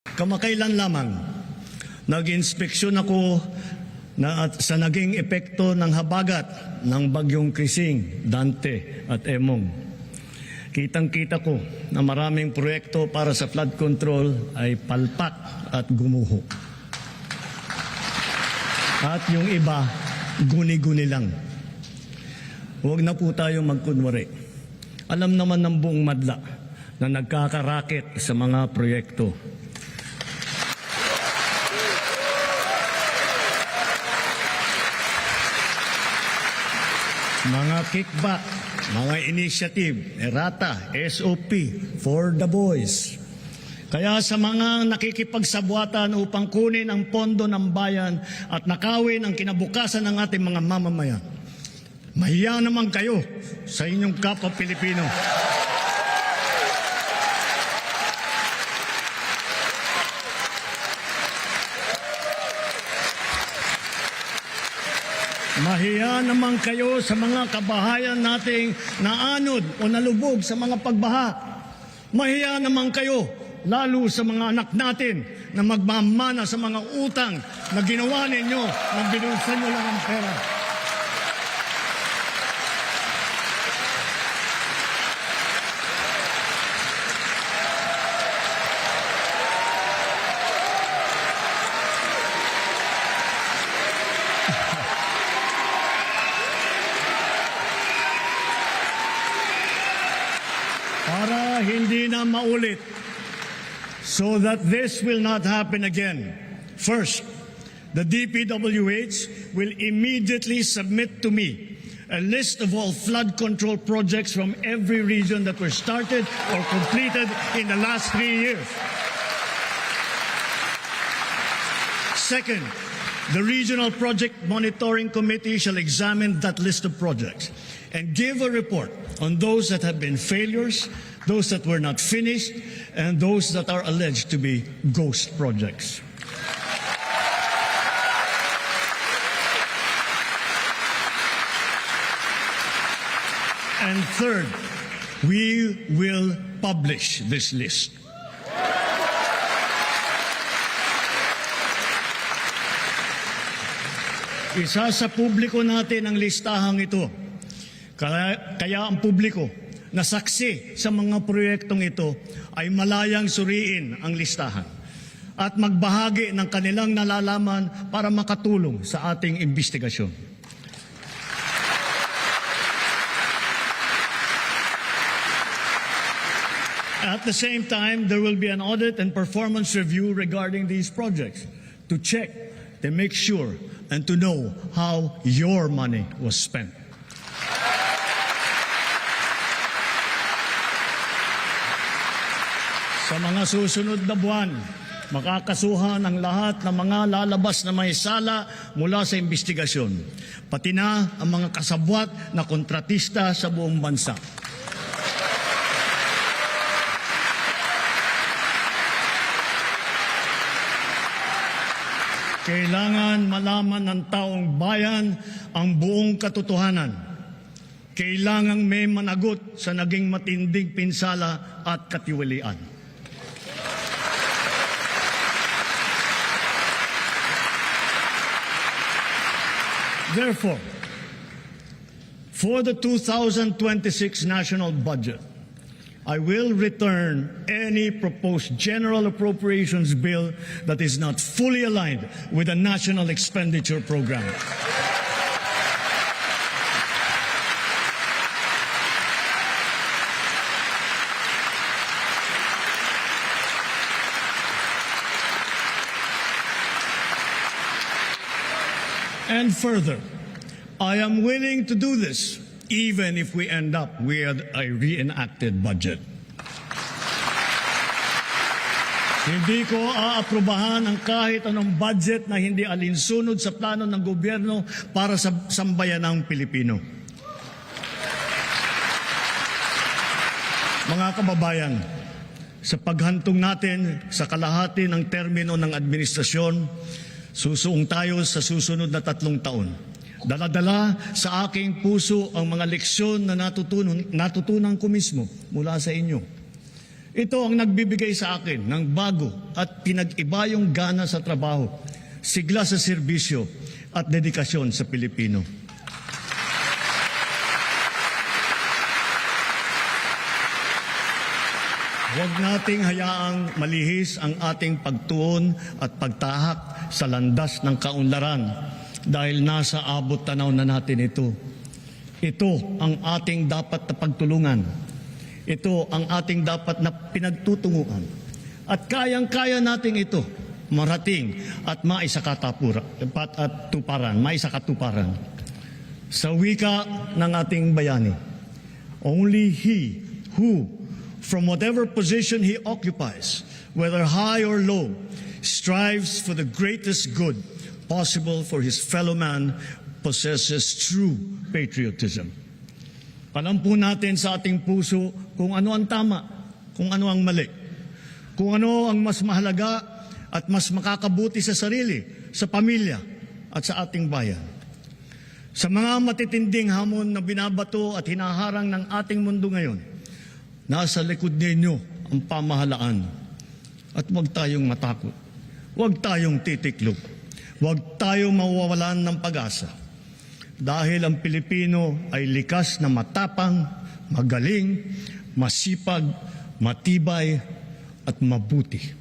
Kamakailan lamang, nag-inspeksyon ako sa naging epekto ng habagat ng bagyong Krising, Dante at Emong. Kitang-kita ko na maraming proyekto para sa flood control ay palpak at gumuho. At yung iba, guni-guni lang. Huwag na po tayong magkunwari. Alam naman ng buong madla na nagkakaraket sa mga proyekto. Mga kickback, mga initiative, errata, SOP, for the boys. Kaya sa mga nakikipagsabwatan upang kunin ang pondo ng bayan at nakawin ang kinabukasan ng ating mga mamamayan, mahiya naman kayo sa inyong kapwa Pilipino. Mahiya naman kayo sa mga kabahayan nating naanod o nalubog sa mga pagbaha. Mahiya naman kayo, lalo sa mga anak natin na magmamana sa mga utang na ginawa ninyo nang binulsan nyo lang ang pera. Para hindi na maulit, so that this will not happen again. First, the DPWH will immediately submit to me a list of all flood control projects from every region that were started or completed in the last 3 years. Second, the Regional Project Monitoring Committee shall examine that list of projects and give a report on those that have been failures, those that were not finished, and those that are alleged to be ghost projects. And third, we will publish this list. Isa sa publiko natin ang listahang ito. Kaya ang publiko na saksi sa mga proyektong ito ay malayang suriin ang listahan at magbahagi ng kanilang nalalaman para makatulong sa ating investigasyon. At the same time, there will be an audit and performance review regarding these projects to check, to make sure, and to know how your money was spent. Sa mga susunod na buwan, makakasuhan ang lahat ng mga lalabas na may sala mula sa investigasyon, pati na ang mga kasabwat na kontratista sa buong bansa. Kailangan malaman ng taong bayan ang buong katotohanan. Kailangang may managot sa naging matinding pinsala at katiwalian. Therefore, for the 2026 national budget, I will return any proposed general appropriations bill that is not fully aligned with the national expenditure program. And further, I am willing to do this even if we end up with a reenacted budget. Hindi ko aaprubahan ang kahit anong budget na hindi alinsunod sa plano ng gobyerno para sa sambayanang Pilipino. Mga kababayan, sa paghantong natin sa kalahati ng termino ng administrasyon, susuong tayo sa susunod na 3 taon. Dala-dala sa aking puso ang mga leksyon na natutunan ko mismo mula sa inyo. Ito ang nagbibigay sa akin ng bago at pinag-iba yung gana sa trabaho, sigla sa serbisyo at dedikasyon sa Pilipino. Huwag nating hayaang malihis ang ating pagtuon at pagtahak sa landas ng kaunlaran dahil nasa abot tanaw na natin ito. Ito ang ating dapat na pagtulungan. Ito ang ating dapat na pinagtutunguhan. At kayang-kaya nating ito marating at maisakatuparan. Sa wika ng ating bayani, only he who, from whatever position he occupies, whether high or low, strives for the greatest good possible for his fellow man, possesses true patriotism. Alam po natin sa ating puso kung ano ang tama, kung ano ang mali, kung ano ang mas mahalaga at mas makakabuti sa sarili, sa pamilya at sa ating bayan. Sa mga matitinding hamon na binabato at hinaharang ng ating mundo ngayon, nasa likod ninyo ang pamahalaan. At huwag tayong matakot. Huwag tayong titiklop. Huwag tayong mawawalan ng pag-asa. Dahil ang Pilipino ay likas na matapang, magaling, masipag, matibay at mabuti.